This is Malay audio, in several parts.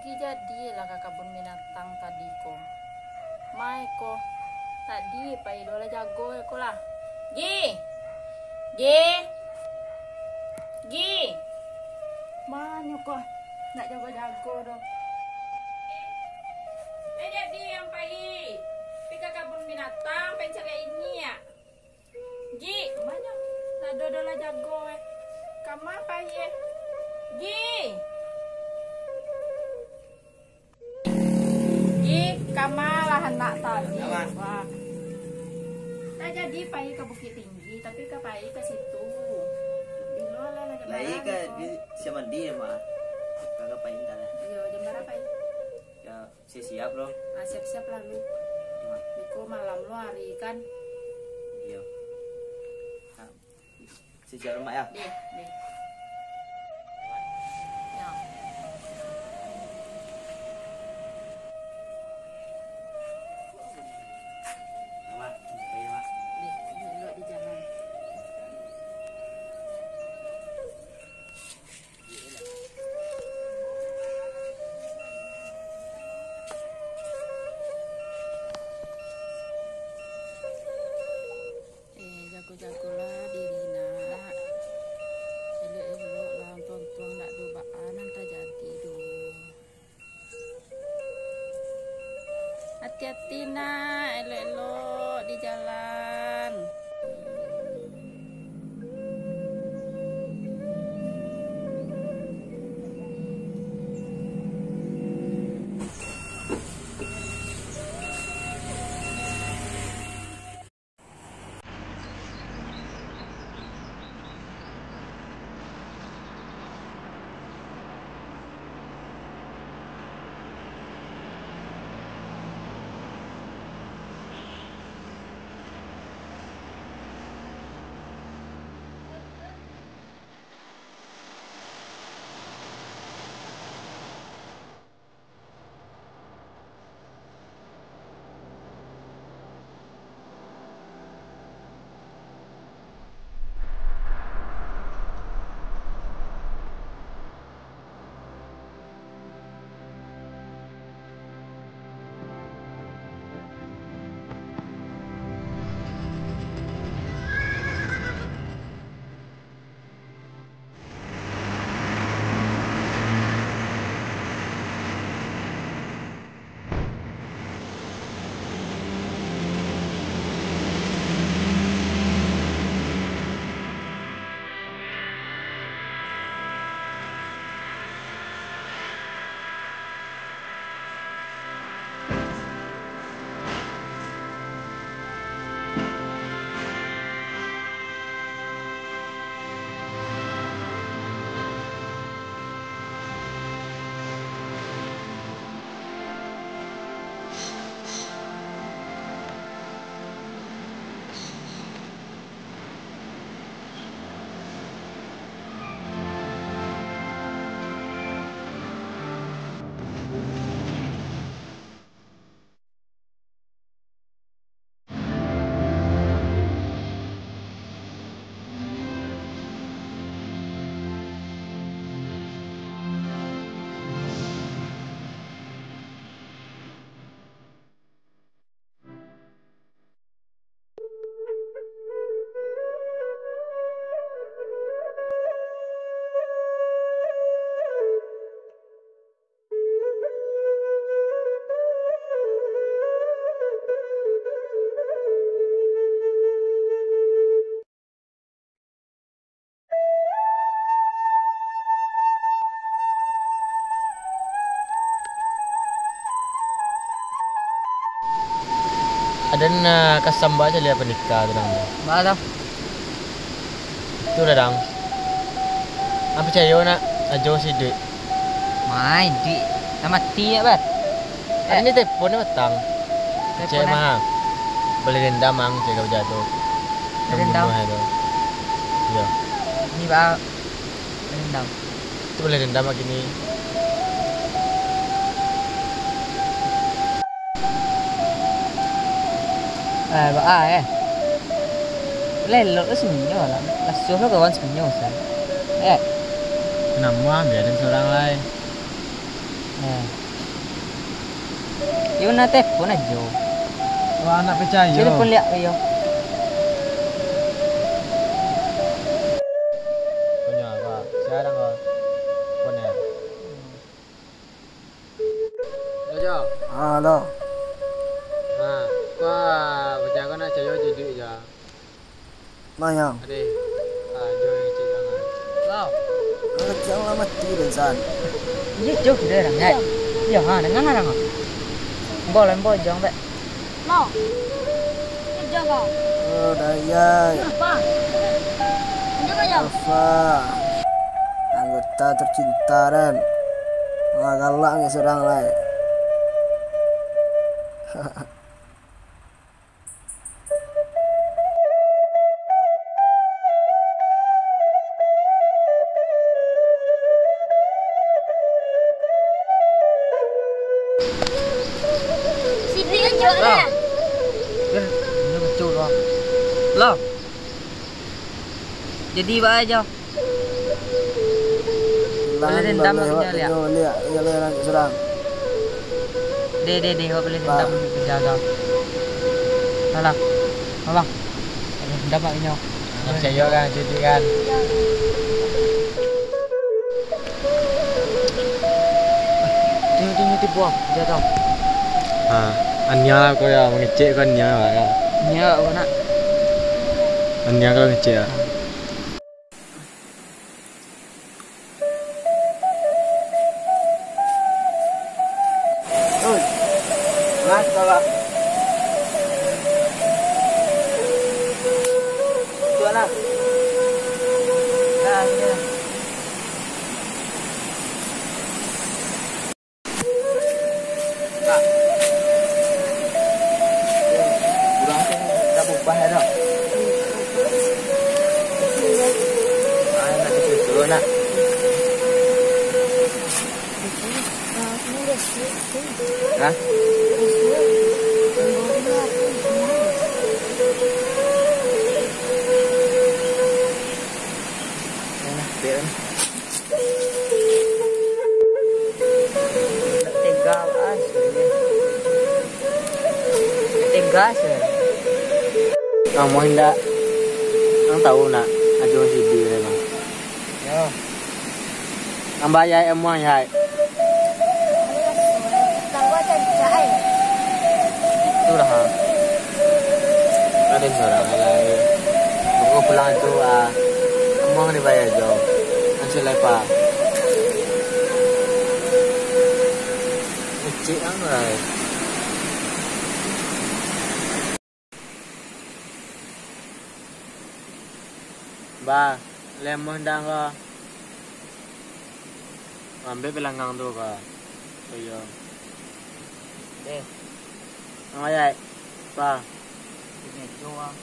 Gi jadi lah ke kebun binatang tadi ko. Mai ko. Tadi pa idola jago ko lah. Gi. Gi. Gi. Mana ko? Nak jago-jago dong. Jadi yang pai. Pergi ke kebun binatang pencari ini ya. Gi, mana? Nak dodola jago Kama pai Gi. Kamalah anak tadi. Wah. Nah jadi pai ke Bukit Tinggi tapi ke pai ke situ. Bilola lagi. Lah iya siapa dia mah? Kagak pai entar. Yo jam berapa pai? Ya siap loh. Ah siap-siap lah lu. Niko malam lu hari kan. Iya. Nah, siap rumah ya. Deh. Ya. Jago-jagolah diri nak. Elok-elok lah tuang-tuang nak dobaan nanti jadi doh. Hati-hati nak, elok-elok di jalan. Ada na kasamba aja lihat penikah tu dang. Mana? Tu dah dang. Apa cayo nak ajo si duit. Mai di nama tia bat. Ini teleponnya petang. Cek Teleponnya? mah. Boleh dendam mang cek kau jatuh. Dendam? Itu. Iya. Ini ba rendang. Itu boleh dendam lagi ni. Ba lelok tu senyum lah. Lasuh lo kawan senyum sah. Kenapa biarin seorang lain. Yo na telepon aja. Wah, anak percaya. Telepon lihat yo. Punya apa? Sekarang kok. Punya. Ayo. Halo. Nah, wah, percaya kan aja yo jadi ya. Maya. Ade. Jo cek jangan. Lao. Jangan lama tidur san. Iya jauh dari orang ya. Iya ha dengan orang. Boleh bojong be. Mau kerja kau Oh daya. apa kerja kau jauh Alfa. Anggota tercinta dan galak nih serang lain. sini aja ya Kan ini kecil loh. Loh. Jadi ba aja. Boleh dendam aja lihat. Lihat serang. De ho boleh dendam penjaga. Salah. Apa? Dendam pak inyo. Anak percaya kan jadi kan. Tengok tipu jatuh. Anya kau ya mengecek kan nya lah ya. Nya apa nak? Anya kalau ngecek ya. Oi. Mas kalau Tuan lah. Dah, ya. Kak. Kurang tu dah berubah dah. Nak cucu nak. Hah? Biar tegal asli. Tegas ya. Kamu hendak ang tahu nak ada si dia memang. Yo. Ang bayar em mau ya. tangguh cancai Itu lah. Ada seorang lagi. Aku pulang tu emang dibayar jo. Masih lepas. Ngecek ang lah. Ba, lemon dah ke? Ambil pelanggang tu ke? Iya. Deh, Ang ayat. Ba, ini doang.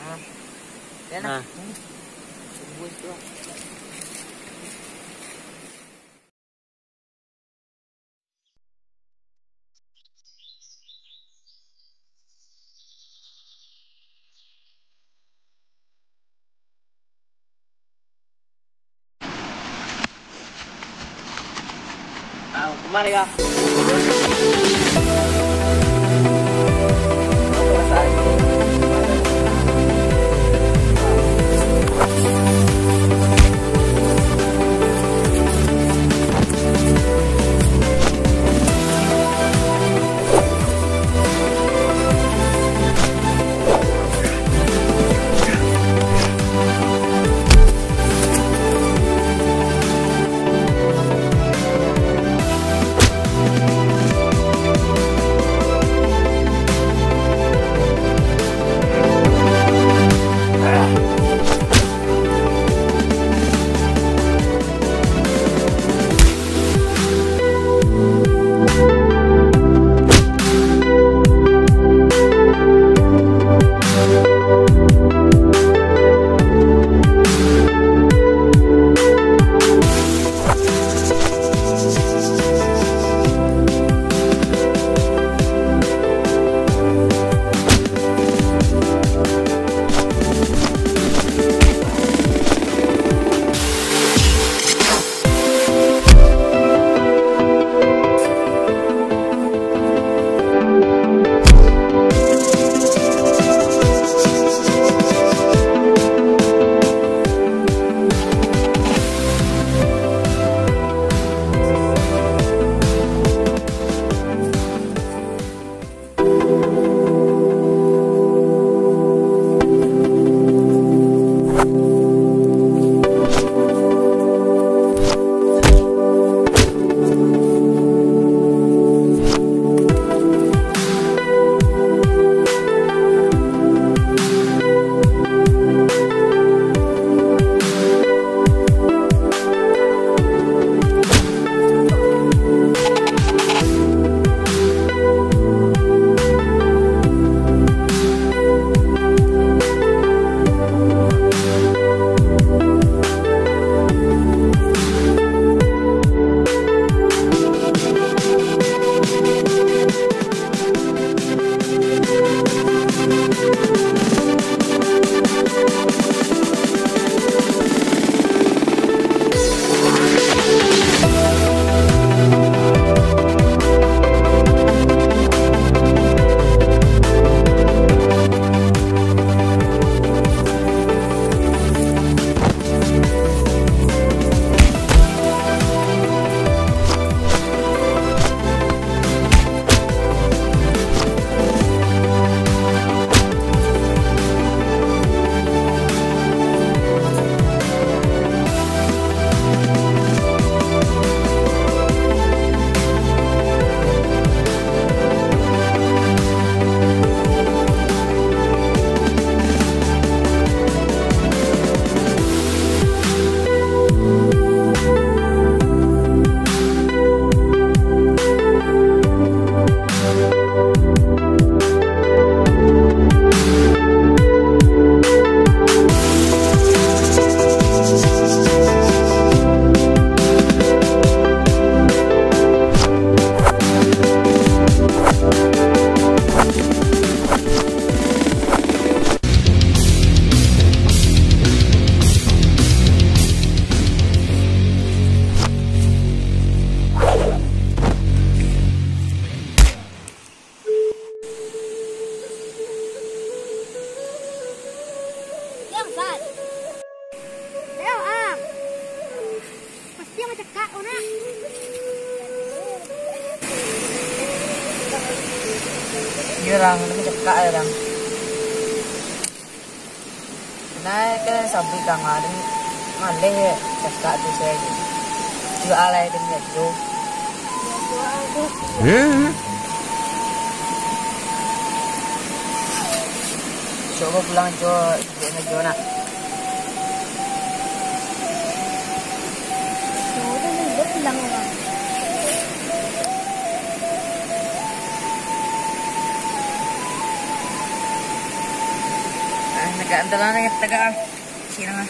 Ah. Ya Nah. nak. Tunggu itu. kemana ya? cekak una. Iya orang, ini cekak ya orang. Nah, kan sabi kang ada malih cekak tu saya ni. Juga alai dengan tu. Coba pulang Jo, dengan Jo nak. Sudah nunggu pulang orang. Nag-aandalan na yung taga. Sino nga?